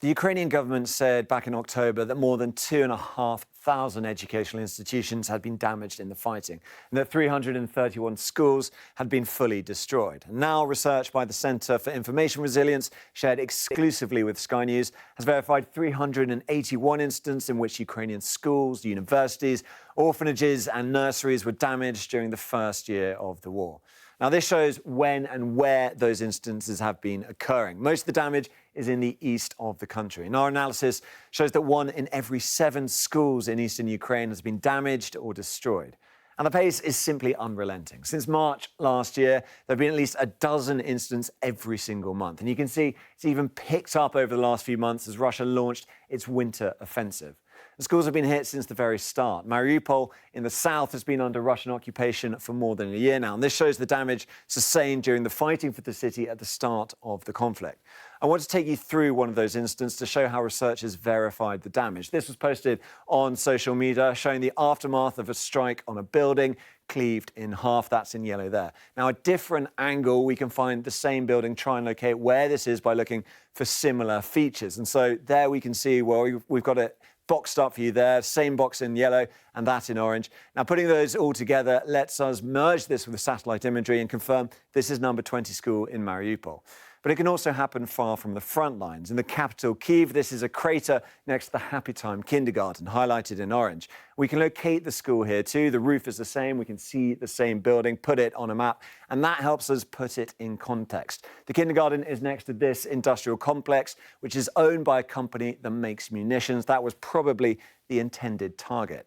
The Ukrainian government said back in October that more than 2,500 educational institutions had been damaged in the fighting, and that 331 schools had been fully destroyed. And now, research by the Centre for Information Resilience, shared exclusively with Sky News, has verified 381 incidents in which Ukrainian schools, universities, orphanages and nurseries were damaged during the first year of the war. Now, this shows when and where those instances have been occurring. Most of the damage is in the east of the country. And our analysis shows that 1 in every 7 schools in eastern Ukraine has been damaged or destroyed. And the pace is simply unrelenting. Since March last year, there have been at least a dozen incidents every single month. And you can see it's even picked up over the last few months as Russia launched its winter offensive. The schools have been hit since the very start. Mariupol in the south has been under Russian occupation for more than a year now, and this shows the damage sustained during the fighting for the city at the start of the conflict. I want to take you through one of those incidents to show how researchers verified the damage. This was posted on social media, showing the aftermath of a strike on a building cleaved in half. That's in yellow there. Now, a different angle, we can find the same building, try and locate where this is by looking for similar features. And so there we can see, well, we've got it boxed up for you there, same box in yellow and that in orange. Now, putting those all together lets us merge this with the satellite imagery and confirm this is number 20 school in Mariupol. But it can also happen far from the front lines. In the capital, Kyiv, this is a crater next to the Happy Time kindergarten, highlighted in orange. We can locate the school here too. The roof is the same. We can see the same building, put it on a map, and that helps us put it in context. The kindergarten is next to this industrial complex, which is owned by a company that makes munitions. That was probably the intended target.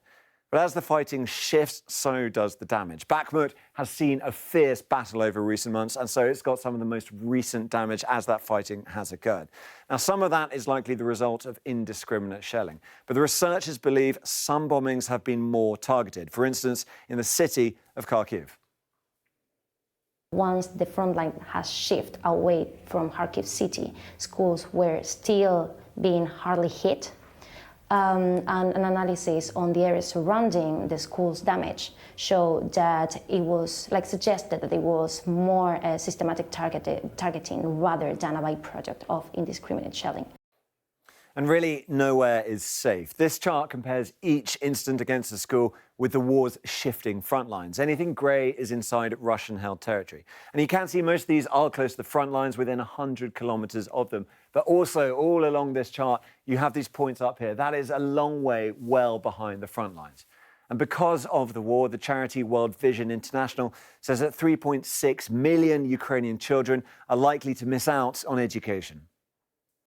But as the fighting shifts, so does the damage. Bakhmut has seen a fierce battle over recent months, and so it's got some of the most recent damage as that fighting has occurred. Now, some of that is likely the result of indiscriminate shelling, but the researchers believe some bombings have been more targeted, for instance, in the city of Kharkiv. Once the front line has shifted away from Kharkiv city, schools were still being hardly hit. And an analysis on the areas surrounding the school's damage showed that it was, suggested that it was more systematic targeting rather than a byproduct of indiscriminate shelling. And really, nowhere is safe. This chart compares each incident against the school with the war's shifting front lines. Anything grey is inside Russian-held territory. And you can see most of these are close to the front lines, within 100 kilometres of them. But also, all along this chart, you have these points up here. That is a long way well behind the front lines. And because of the war, the charity World Vision International says that 3.6 million Ukrainian children are likely to miss out on education.